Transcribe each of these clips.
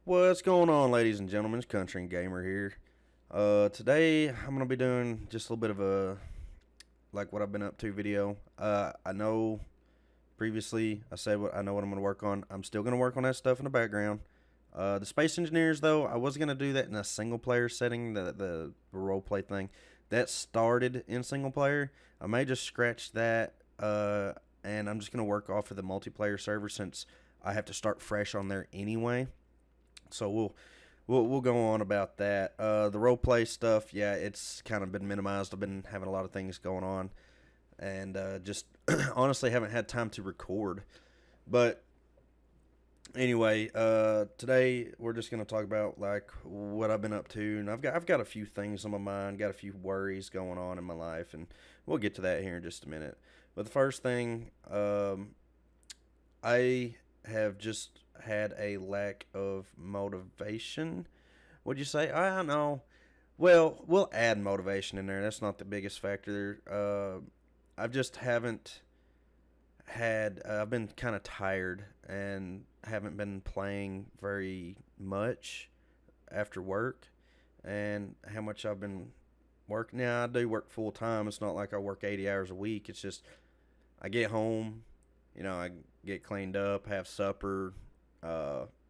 What's going on, ladies and gentlemen? It's Country and Gamer here. Today I'm gonna be doing just a little bit of a what I've been up to video. I know previously I said what I know what I'm gonna work on. I'm still gonna work on that stuff in the background. The Space Engineers, though, I was gonna do that in a single player setting. The role play thing that started in single player. I may just scratch that. And I'm just gonna work off of the multiplayer server since I have to start fresh on there anyway. So we'll go on about that. The role play stuff, yeah, it's kind of been minimized. I've been having a lot of things going on, and just honestly haven't had time to record. But anyway, today we're just gonna talk about what I've been up to, and I've got a few things on my mind, got a few worries going on in my life, and we'll get to that here in just a minute. But the first thing, I have just had a lack of motivation. Would you say? I don't know. Well, we'll add motivation in there. That's not the biggest factor. I've just haven't had. I've been kind of tired and haven't been playing very much after work, and how much I've been working. Now I do work full time. It's not like I work 80 hours a week. It's just I get home, I get cleaned up, have supper,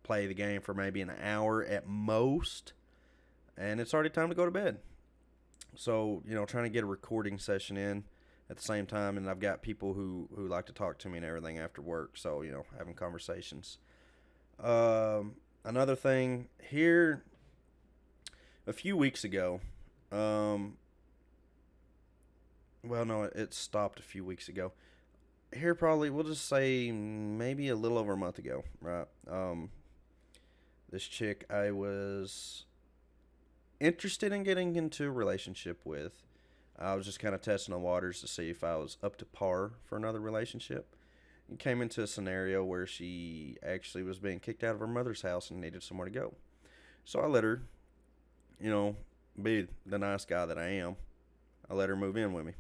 play the game for maybe an hour at most, and it's already time to go to bed. So, trying to get a recording session in at the same time, and I've got people who like to talk to me and everything after work, so, having conversations. Another thing here, a few weeks ago, well, no, it stopped a few weeks ago. Here, probably, we'll just say maybe a little over a month ago, right? This chick I was interested in getting into a relationship with. I was just kind of testing the waters to see if I was up to par for another relationship. It came into a scenario where she actually was being kicked out of her mother's house and needed somewhere to go. So I let her, be the nice guy that I am. I let her move in with me.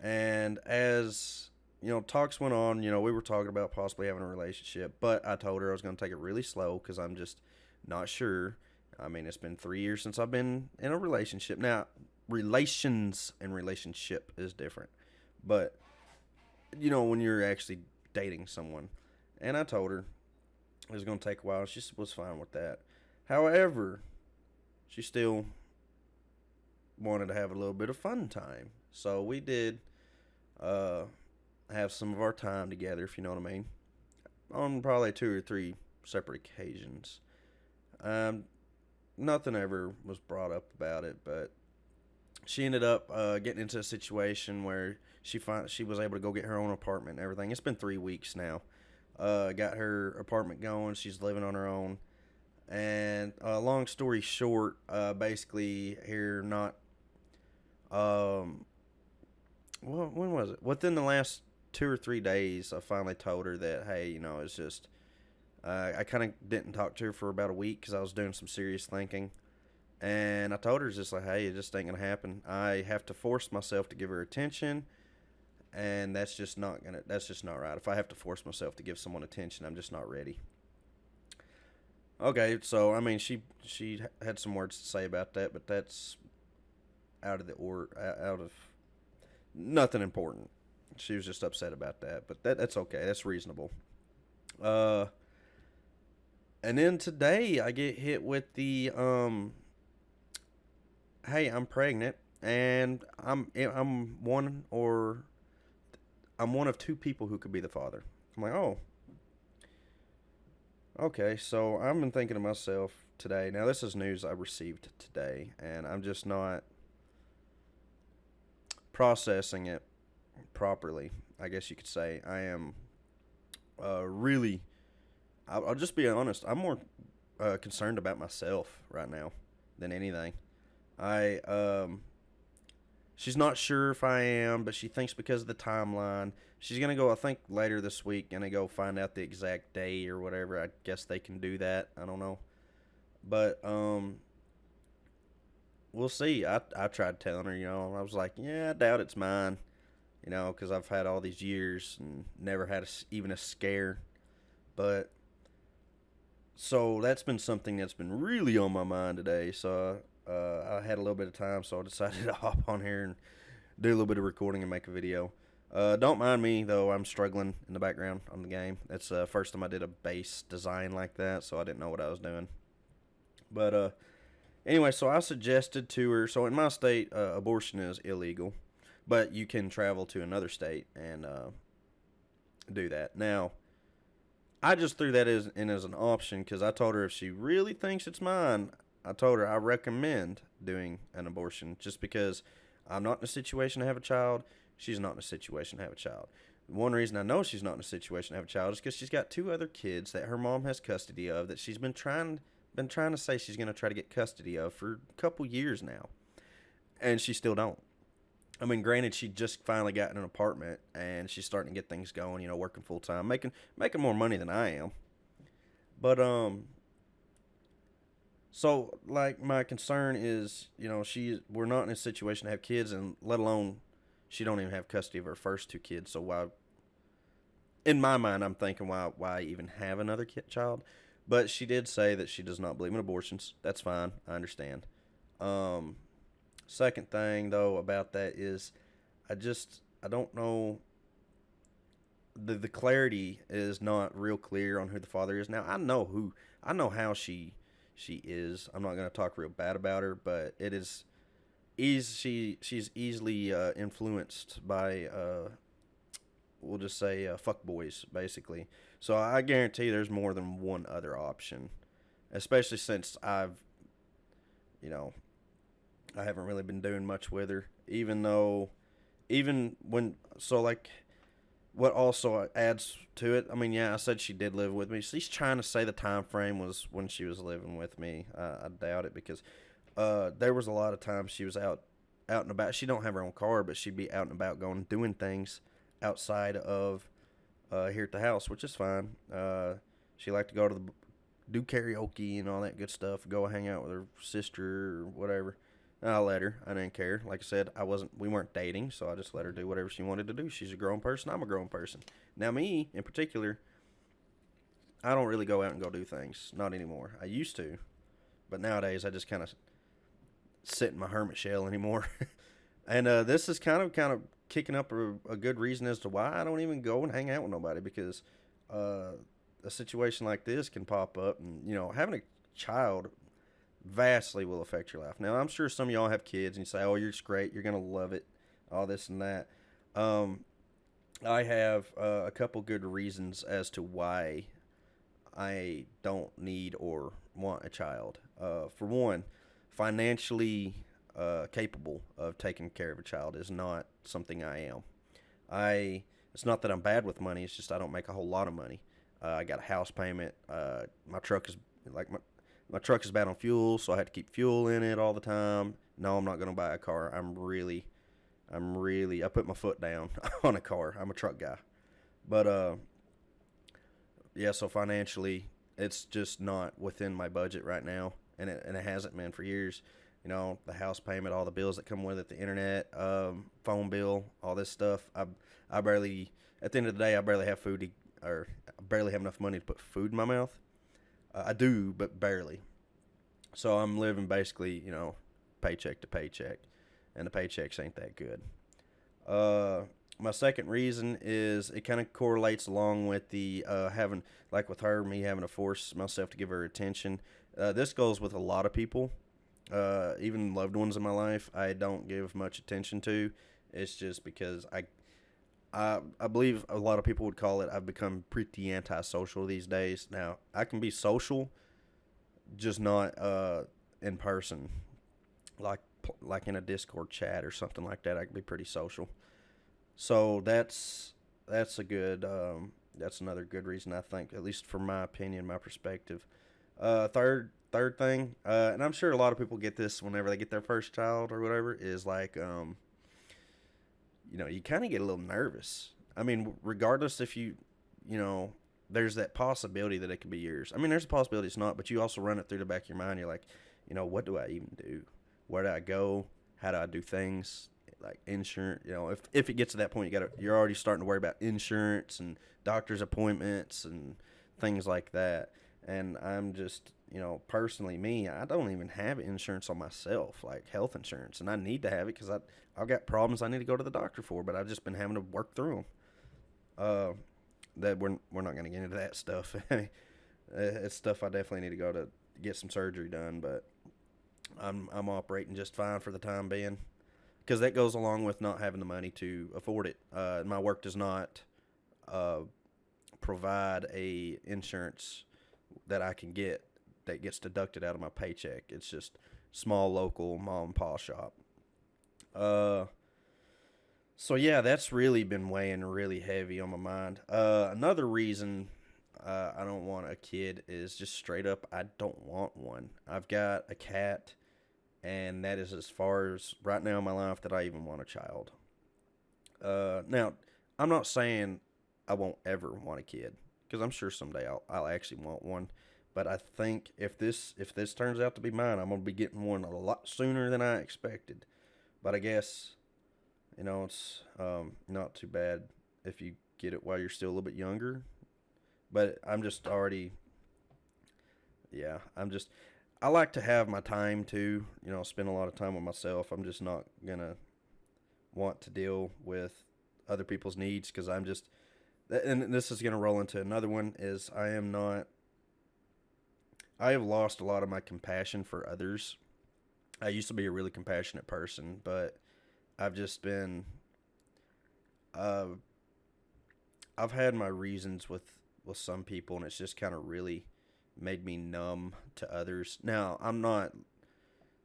And as talks went on, we were talking about possibly having a relationship, but I told her I was going to take it really slow because I'm just not sure. I mean, it's been 3 years since I've been in a relationship. Now, relations and relationship is different, but when you're actually dating someone, and I told her it was going to take a while. She was fine with that. However, she still wanted to have a little bit of fun time, so we did have some of our time together, if you know what I mean, on probably 2 or 3 separate occasions. Nothing ever was brought up about it, but she ended up getting into a situation where she was able to go get her own apartment and everything. It's been 3 weeks now. Got her apartment going. She's living on her own. And long story short, basically here not well, when was it? Within the last 2 or 3 days, I finally told her that, hey, it's just, I kind of didn't talk to her for about a week because I was doing some serious thinking. And I told her, it's just like, hey, it just ain't going to happen. I have to force myself to give her attention. And that's just not right. If I have to force myself to give someone attention, I'm just not ready. Okay, so, I mean, she had some words to say about that, but that's out of nothing important. She was just upset about that, but that's okay. That's reasonable. Uh, and then today I get hit with the hey, I'm pregnant, and I'm one of 2 people who could be the father. I'm like, oh, okay. So I've been thinking to myself today. Now this is news I received today, and I'm just not processing it properly, I guess you could say. I am really, I'll just be honest, I'm more concerned about myself right now than anything. I, she's not sure if I am, but she thinks because of the timeline, she's going to go, I think, later this week, going to go find out the exact day or whatever. I guess they can do that. I don't know. But, we'll see. I tried telling her, I was like, yeah, I doubt it's mine. Because I've had all these years and never had even a scare. But So that's been something that's been really on my mind today. So I had a little bit of time, so I decided to hop on here and do a little bit of recording and make a video. Don't mind me though. I'm struggling in the background on the game. It's the first time I did a base design like that, so I didn't know what I was doing. But anyway, so I suggested to her. So in my state, abortion is illegal, but you can travel to another state and do that. Now, I just threw that as an option because I told her if she really thinks it's mine, I told her I recommend doing an abortion just because I'm not in a situation to have a child. She's not in a situation to have a child. One reason I know she's not in a situation to have a child is because she's got two other kids that her mom has custody of that she's been trying to say she's going to try to get custody of for a couple years now, and she still don't. I mean, granted, she just finally got in an apartment and she's starting to get things going. Working full time, making more money than I am. But so like my concern is, we're not in a situation to have kids, and let alone she don't even have custody of her first two kids. So why? In my mind, I'm thinking why even have another child? But she did say that she does not believe in abortions. That's fine. I understand. Um, Second thing though about that is I don't know, the clarity is not real clear on who the father is. Now I know how she is. I'm not going to talk real bad about her, but it is she's easily influenced by we'll just say fuck boys basically. So I guarantee there's more than one other option, especially since you know I haven't really been doing much with her, even when, so like, what also adds to it. I mean, yeah, I said she did live with me. She's trying to say the time frame was when she was living with me. I doubt it because there was a lot of times she was out and about. She don't have her own car, but she'd be out and about going doing things outside of here at the house, which is fine. She liked to go to do karaoke and all that good stuff. Go hang out with her sister or whatever. I let her. I didn't care. Like I said, we weren't dating, so I just let her do whatever she wanted to do. She's a grown person. I'm a grown person. Now, me, in particular, I don't really go out and go do things. Not anymore. I used to. But nowadays, I just kind of sit in my hermit shell anymore. And this is kind of kicking up a good reason as to why I don't even go and hang out with nobody, because a situation like this can pop up, and, having a child vastly will affect your life. Now, I'm sure some of y'all have kids and you say, oh, you're just great, you're going to love it, all this and that. I have a couple good reasons as to why I don't need or want a child. For one, financially capable of taking care of a child is not something I am. It's not that I'm bad with money, it's just I don't make a whole lot of money. I got a house payment. My truck is like my truck is bad on fuel, so I had to keep fuel in it all the time. No, I'm not going to buy a car. I put my foot down on a car. I'm a truck guy. But, yeah, so financially, it's just not within my budget right now, and it hasn't been for years. The house payment, all the bills that come with it, the internet, phone bill, all this stuff. I barely, at the end of the day, I barely have or I barely have enough money to put food in my mouth. I do, but barely. So I'm living basically, paycheck to paycheck, and the paychecks ain't that good. My second reason is it kind of correlates along with the having, like with her, me having to force myself to give her attention. This goes with a lot of people, even loved ones in my life. I don't give much attention to. It's just because I believe a lot of people would call it, I've become pretty antisocial these days. Now, I can be social, just not in person. Like in a Discord chat or something like that, I can be pretty social. So that's that's another good reason, I think, at least for my opinion, my perspective. Third thing, and I'm sure a lot of people get this whenever they get their first child or whatever, is like you kind of get a little nervous. I mean, regardless if there's that possibility that it could be yours. I mean, there's a possibility it's not, but you also run it through the back of your mind. You're like, what do I even do? Where do I go? How do I do things? Like insurance, if it gets to that point, you're already starting to worry about insurance and doctor's appointments and things like that. And I'm just, personally me, I don't even have insurance on myself, like health insurance, and I need to have it because I've got problems I need to go to the doctor for, but I've just been having to work through them. Uh, that we're not going to get into that stuff. It's stuff I definitely need to go to get some surgery done, but I'm operating just fine for the time being because that goes along with not having the money to afford it. My work does not uh, provide a insurance that I can get that gets deducted out of my paycheck. It's just small local mom and pop shop. Uh, so yeah, that's really been weighing really heavy on my mind. Another reason I don't want a kid is just straight up I don't want one. I've got a cat, and that is as far as right now in my life that I even want a child. Now, I'm not saying I won't ever want a kid because I'm sure someday I'll actually want one. But I think if this turns out to be mine, I'm gonna be getting one a lot sooner than I expected. But I guess it's not too bad if you get it while you're still a little bit younger. But I'm just already, yeah, I like to have my time too. Spend a lot of time with myself. I'm just not gonna want to deal with other people's needs because I'm just, and this is gonna roll into another one. Is I am not. I have lost a lot of my compassion for others. I used to be a really compassionate person, but I've just been uh, I've had my reasons with some people, and it's just kind of really made me numb to others. Now, I'm not.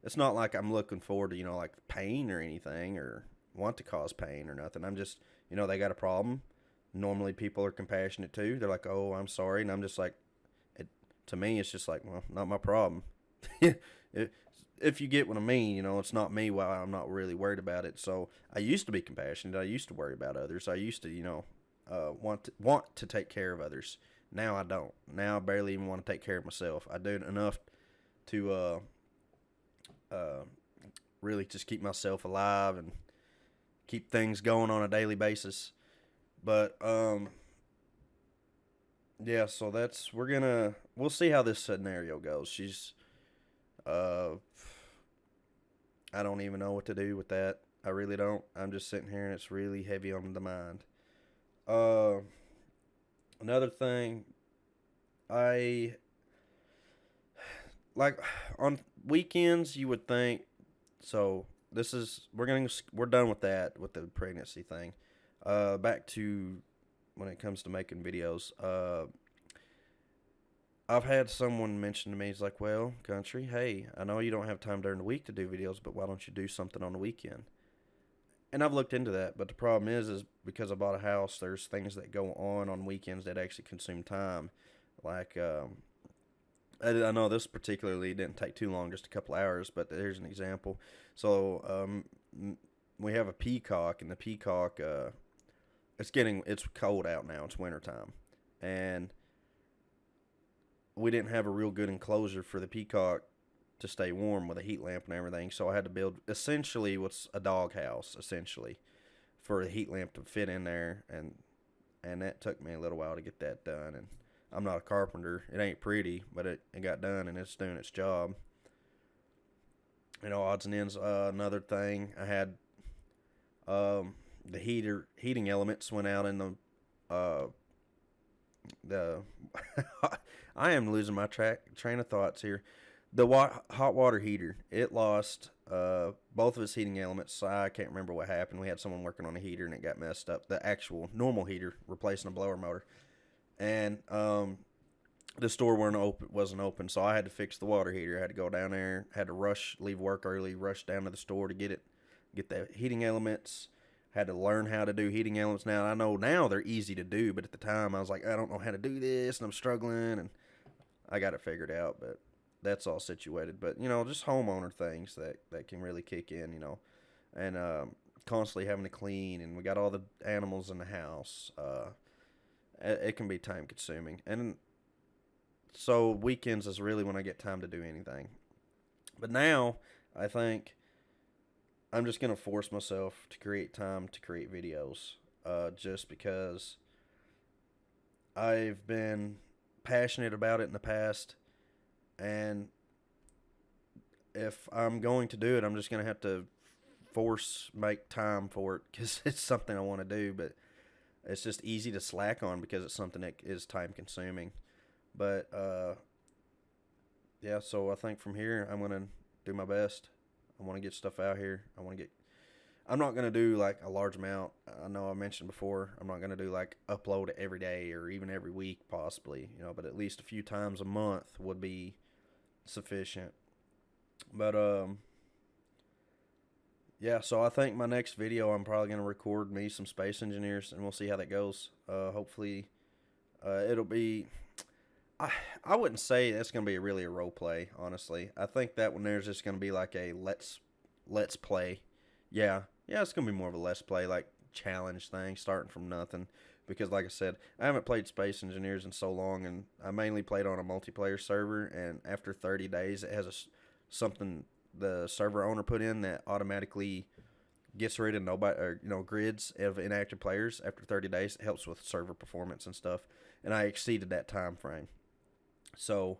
It's not like I'm looking forward to like pain or anything, or want to cause pain or nothing. I'm just they got a problem. Normally, people are compassionate too. They're like, "Oh, I'm sorry," and I'm just like, to me, it's just like, well, not my problem. If you get what I mean, it's not me. Well, I'm not really worried about it. So I used to be compassionate. I used to worry about others. I used to, want to take care of others. Now I don't. Now I barely even want to take care of myself. I do enough to uh, really just keep myself alive and keep things going on a daily basis. But yeah. So we'll see how this scenario goes. Uh, I don't even know what to do with that. I really don't. I'm just sitting here and it's really heavy on the mind. Uh, Another thing, I like on weekends you would think. So we're done with that with the pregnancy thing. Back to when it comes to making videos. I've had someone mention to me, he's like, well, country, hey, I know you don't have time during the week to do videos, but why don't you do something on the weekend? And I've looked into that, but the problem is because I bought a house, there's things that go on weekends that actually consume time. Like, I know this particularly didn't take too long, just a couple hours, but here's an example. So, we have a peacock, and the peacock, it's cold out now, it's wintertime. And we didn't have a real good enclosure for the peacock to stay warm with a heat lamp and everything. So I had to build essentially what's a dog house, essentially, for a heat lamp to fit in there, and that took me a little while to get that done. And I'm not a carpenter; it ain't pretty, but it got done and it's doing its job. Odds and ends. Another thing, I had the heating elements went out in the I am losing my train of thoughts here. The hot water heater, it lost both of its heating elements. I can't remember what happened. We had someone working on a heater and it got messed up. The actual normal heater replacing a blower motor, and the store wasn't open, so I had to fix the water heater. I had to go down there, had to leave work early, rush down to the store to get the heating elements. Had to learn how to do heating elements. Now I know now they're easy to do, but at the time I was like, I don't know how to do this, and I'm struggling, and I got it figured out. But that's all situated. But just homeowner things that can really kick in. And constantly having to clean, and we got all the animals in the house. It can be time consuming, and so weekends is really when I get time to do anything. But now I think I'm just gonna force myself to create time to create videos, just because I've been passionate about it in the past, and if I'm going to do it, I'm just gonna have to make time for it because it's something I want to do, but it's just easy to slack on because it's something that is time consuming. But yeah, so I think from here I'm gonna do my best. I want to get stuff out here. I'm not gonna do like a large amount. I know I mentioned before. I'm not gonna do like upload every day or even every week, possibly. But at least a few times a month would be sufficient. But yeah. So I think my next video, I'm probably gonna record me some Space Engineers, and we'll see how that goes. Hopefully, it'll be. I wouldn't say it's gonna be really a role play. Honestly, I think that one there's just gonna be like a let's play. Yeah, yeah, it's gonna be more of a let's play, like challenge thing, starting from nothing. Because, like I said, I haven't played Space Engineers in so long, and I mainly played on a multiplayer server. And after 30 days, it has something the server owner put in that automatically gets rid of nobody or grids of inactive players after 30 days. It helps with server performance and stuff. And I exceeded that time frame, so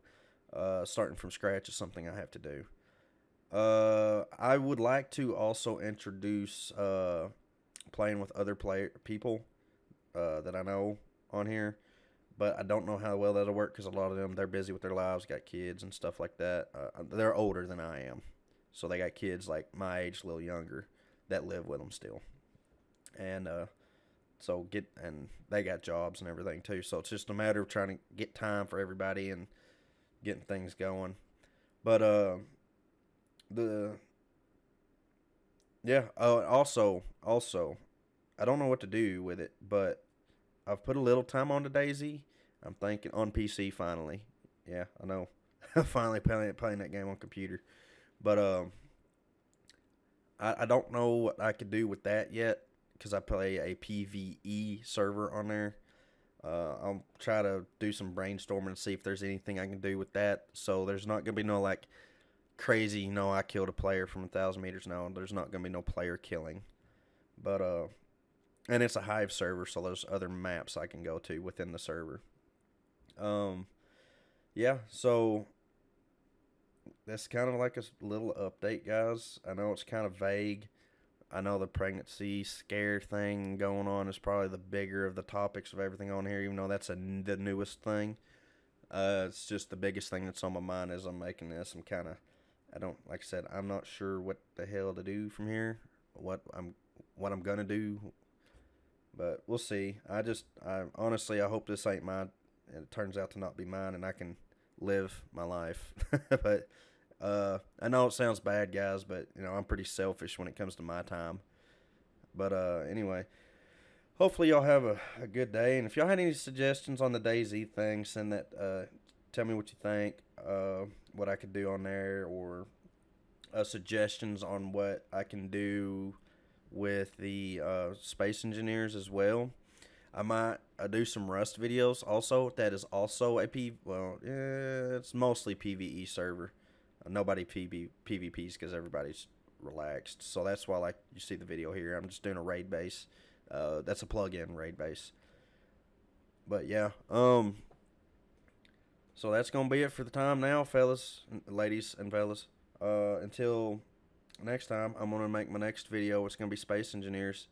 starting from scratch is something I have to do. I would like to also introduce playing with other people that I know on here, but I don't know how well that'll work because a lot of them, they're busy with their lives, got kids and stuff like that. They're older than I am, so they got kids like my age, a little younger, that live with them still, and and they got jobs and everything too. So it's just a matter of trying to get time for everybody and getting things going. But the yeah. Also, I don't know what to do with it, but I've put a little time on the DayZ. I'm thinking on PC finally. Yeah, I know. Finally playing that game on computer. But I don't know what I could do with that yet because I play a PvE server on there. I'll try to do some brainstorming and see if there's anything I can do with that. So there's not gonna be no like crazy. I killed a player from 1,000 meters. No, there's not gonna be no player killing. But and it's a Hive server, so there's other maps I can go to within the server. Yeah. So that's kind of like a little update, guys. I know it's kind of vague. I know the pregnancy scare thing going on is probably the bigger of the topics of everything on here, even though that's the newest thing. It's just the biggest thing that's on my mind as I'm making this. Like I said, I'm not sure what the hell to do from here, what I'm gonna do, but we'll see. I honestly, I hope this ain't mine. It turns out to not be mine, and I can live my life. But I know it sounds bad, guys, but I'm pretty selfish when it comes to my time. But anyway, hopefully y'all have a good day. And if y'all had any suggestions on the DayZ thing, send that. Tell me what you think. What I could do on there, or suggestions on what I can do with the Space Engineers as well. I might do some Rust videos also. That is also it's mostly PvE server. Nobody PvPs because everybody's relaxed. So that's why, like, you see the video here, I'm just doing a raid base. That's a plug-in raid base. But yeah, so that's gonna be it for the time now, ladies and fellas. Until next time, I'm gonna make my next video. It's gonna be Space Engineers.